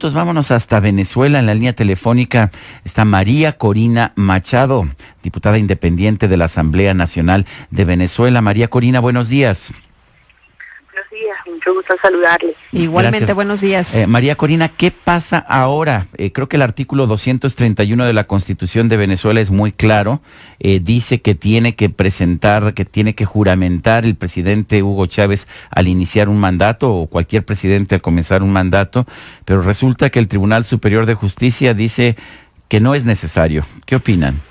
Entonces vámonos hasta Venezuela. En la línea telefónica está María Corina Machado, diputada independiente de la Asamblea Nacional de Venezuela. María Corina, buenos días. Buenos días, mucho gusto saludarle. Igualmente, Gracias. buenos días. María Corina, ¿qué pasa ahora? Creo que el artículo 231 de la Constitución de Venezuela es muy claro. Dice que tiene que presentar, que tiene que juramentar el presidente Hugo Chávez al iniciar un mandato, o cualquier presidente al comenzar un mandato, pero resulta que el Tribunal Superior de Justicia dice que no es necesario. ¿Qué opinan?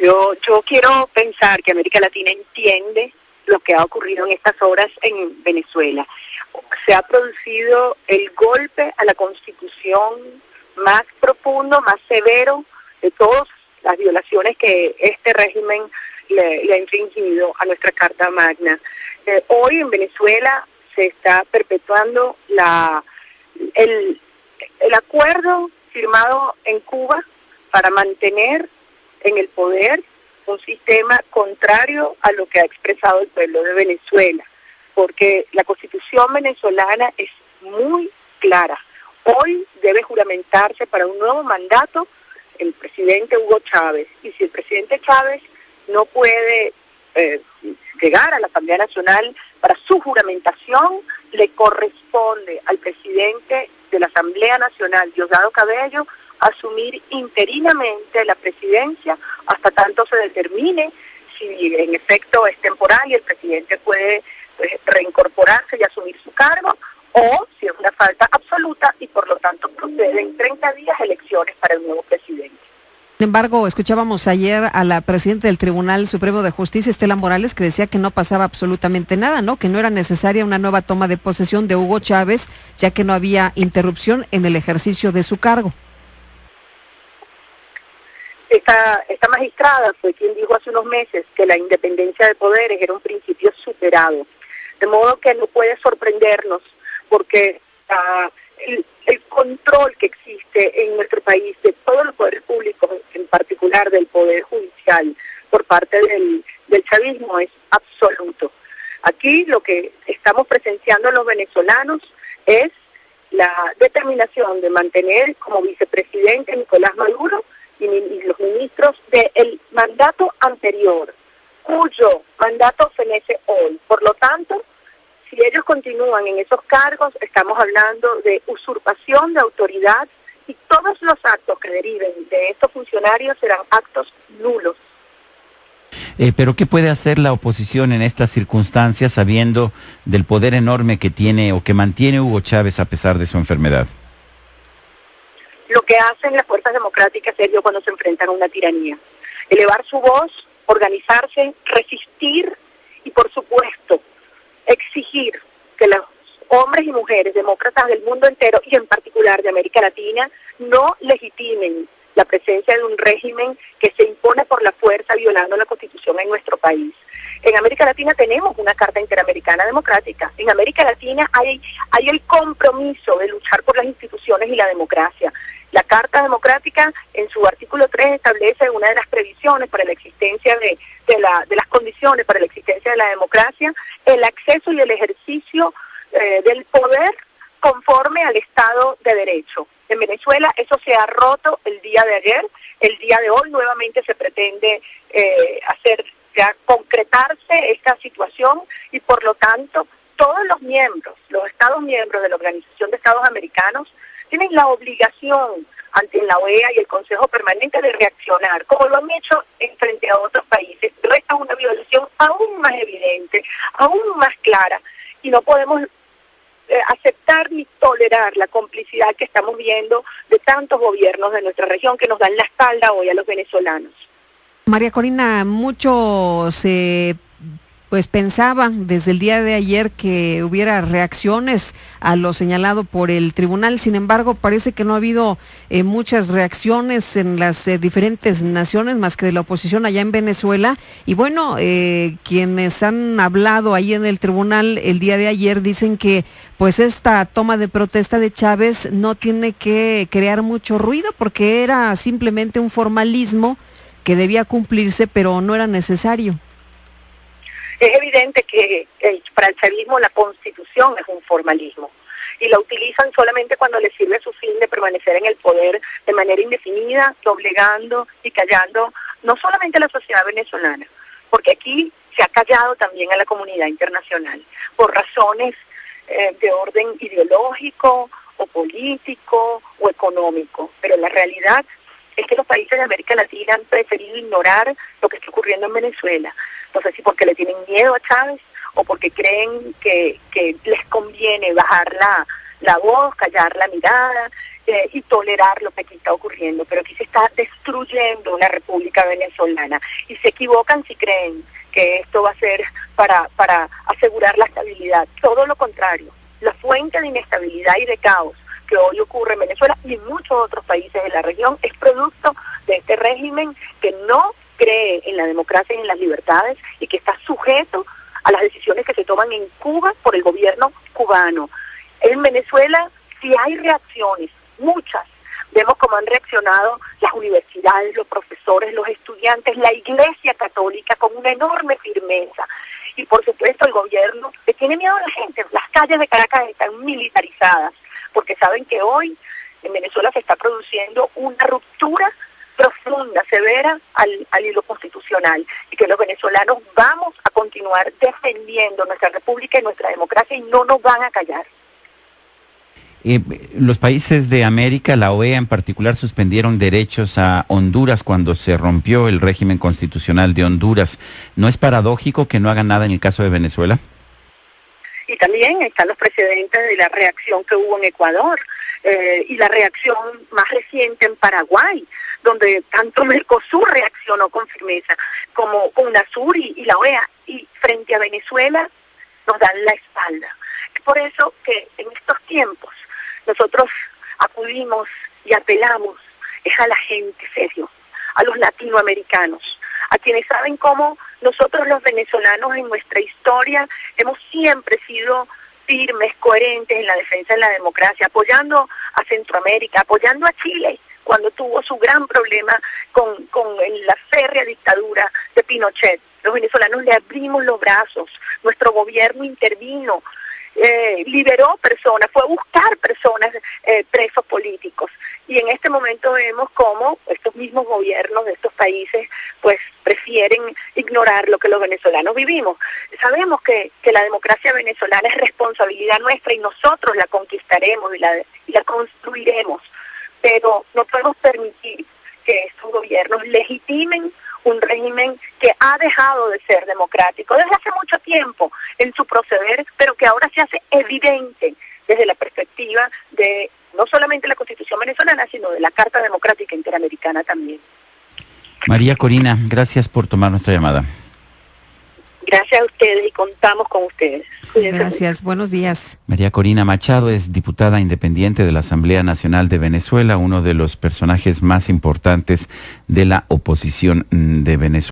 Yo quiero pensar que América Latina entiende lo que ha ocurrido en estas horas en Venezuela. Se ha producido el golpe a la Constitución más profundo, más severo de todas las violaciones que este régimen le ha infringido a nuestra Carta Magna. Hoy en Venezuela se está perpetuando el acuerdo firmado en Cuba para mantener en el poder un sistema contrario a lo que ha expresado el pueblo de Venezuela, porque la Constitución venezolana es muy clara. Hoy debe juramentarse para un nuevo mandato el presidente Hugo Chávez, y si el presidente Chávez no puede llegar a la Asamblea Nacional para su juramentación, le corresponde al presidente de la Asamblea Nacional, Diosdado Cabello, asumir interinamente la presidencia hasta tanto se determine si en efecto es temporal y el presidente puede reincorporarse y asumir su cargo, o si es una falta absoluta y por lo tanto procede en 30 días elecciones para el nuevo presidente. Sin embargo, escuchábamos ayer a la presidenta del Tribunal Supremo de Justicia, Estela Morales, que decía que no pasaba absolutamente nada, ¿no? Que no era necesaria una nueva toma de posesión de Hugo Chávez, ya que no había interrupción en el ejercicio de su cargo. Esta magistrada fue quien dijo hace unos meses que la independencia de poderes era un principio superado, de modo que no puede sorprendernos porque el control que existe en nuestro país de todos los poderes públicos, en particular del Poder Judicial, por parte del chavismo es absoluto. Aquí lo que estamos presenciando los venezolanos es la determinación de mantener como vicepresidente a Nicolás Maduro y los ministros del mandato anterior, cuyo mandato fenece hoy. Por lo tanto, si ellos continúan en esos cargos, estamos hablando de usurpación de autoridad y todos los actos que deriven de estos funcionarios serán actos nulos. Pero ¿qué puede hacer la oposición en estas circunstancias sabiendo del poder enorme que tiene o que mantiene Hugo Chávez a pesar de su enfermedad? Lo que hacen las fuerzas democráticas es ello cuando se enfrentan a una tiranía. Elevar su voz, organizarse, resistir y, por supuesto, exigir que los hombres y mujeres demócratas del mundo entero y en particular de América Latina no legitimen la presencia de un régimen que se impone por la fuerza violando la Constitución en nuestro país. En América Latina tenemos una Carta Interamericana Democrática. En América Latina hay el compromiso de luchar por las instituciones y la democracia. La Carta Democrática, en su artículo 3, establece una de las previsiones para la existencia de las condiciones para la existencia de la democracia, el acceso y el ejercicio del poder conforme al Estado de Derecho. En Venezuela eso se ha roto el día de ayer, el día de hoy nuevamente se pretende concretarse esta situación y por lo tanto todos los Estados miembros de la Organización de Estados Americanos tienen la obligación ante la OEA y el Consejo Permanente de reaccionar, como lo han hecho frente a otros países. Resta una violación aún más evidente, aún más clara, y no podemos aceptar ni tolerar la complicidad que estamos viendo de tantos gobiernos de nuestra región que nos dan la espalda hoy a los venezolanos. María Corina, mucho se pensaba desde el día de ayer que hubiera reacciones a lo señalado por el tribunal. Sin embargo, parece que no ha habido muchas reacciones en las diferentes naciones más que de la oposición allá en Venezuela. Y bueno, quienes han hablado ahí en el tribunal el día de ayer dicen que pues esta toma de protesta de Chávez no tiene que crear mucho ruido porque era simplemente un formalismo que debía cumplirse, pero no era necesario. Es evidente que para el chavismo la Constitución es un formalismo. y la utilizan solamente cuando les sirve a su fin de permanecer en el poder de manera indefinida, doblegando y callando no solamente a la sociedad venezolana, porque aquí se ha callado también a la comunidad internacional por razones de orden ideológico o político o económico, pero la realidad es que los países de América Latina han preferido ignorar lo que está ocurriendo en Venezuela. No sé si porque le tienen miedo a Chávez o porque creen que les conviene bajar la voz, callar la mirada y tolerar lo que aquí está ocurriendo. Pero aquí se está destruyendo una república venezolana y se equivocan si creen que esto va a ser para asegurar la estabilidad. Todo lo contrario, la fuente de inestabilidad y de caos que hoy ocurre en Venezuela y en muchos otros países de la región es producto de este régimen que no cree en la democracia y en las libertades y que está sujeto a las decisiones que se toman en Cuba por el gobierno cubano. En Venezuela sí hay reacciones, muchas. Vemos cómo han reaccionado las universidades, los profesores, los estudiantes, la Iglesia Católica con una enorme firmeza. Y por supuesto el gobierno le tiene miedo a la gente. Las calles de Caracas están militarizadas porque saben que hoy en Venezuela se está produciendo una ruptura profunda, severa al hilo constitucional y que los venezolanos vamos a continuar defendiendo nuestra república y nuestra democracia y no nos van a callar. Los países de América, la OEA en particular, suspendieron derechos a Honduras cuando se rompió el régimen constitucional de Honduras. ¿No es paradójico que no hagan nada en el caso de Venezuela? Y también están los precedentes de la reacción que hubo en Ecuador y la reacción más reciente en Paraguay, donde tanto Mercosur reaccionó con firmeza como UNASUR y la OEA, y frente a Venezuela nos dan la espalda. Es por eso que en estos tiempos nosotros acudimos y apelamos es a la gente serio, a los latinoamericanos, a quienes saben cómo nosotros los venezolanos en nuestra historia hemos siempre sido firmes, coherentes en la defensa de la democracia, apoyando a Centroamérica, apoyando a Chile cuando tuvo su gran problema con la férrea dictadura de Pinochet. Los venezolanos le abrimos los brazos, nuestro gobierno intervino, liberó personas, fue a buscar personas presos políticos. Y en este momento vemos cómo estos mismos gobiernos de estos países pues prefieren ignorar lo que los venezolanos vivimos. Sabemos que la democracia venezolana es responsabilidad nuestra y nosotros la conquistaremos y la construiremos, pero no podemos permitir que estos gobiernos legitimen un régimen que ha dejado de ser democrático desde hace mucho tiempo en su proceder, pero que ahora se hace evidente desde la perspectiva de no solamente la Constitución venezolana, sino de la Carta Democrática Interamericana también. María Corina, gracias por tomar nuestra llamada. Gracias a ustedes y contamos con ustedes. Cuídense. Gracias, buenos días. María Corina Machado es diputada independiente de la Asamblea Nacional de Venezuela, uno de los personajes más importantes de la oposición de Venezuela.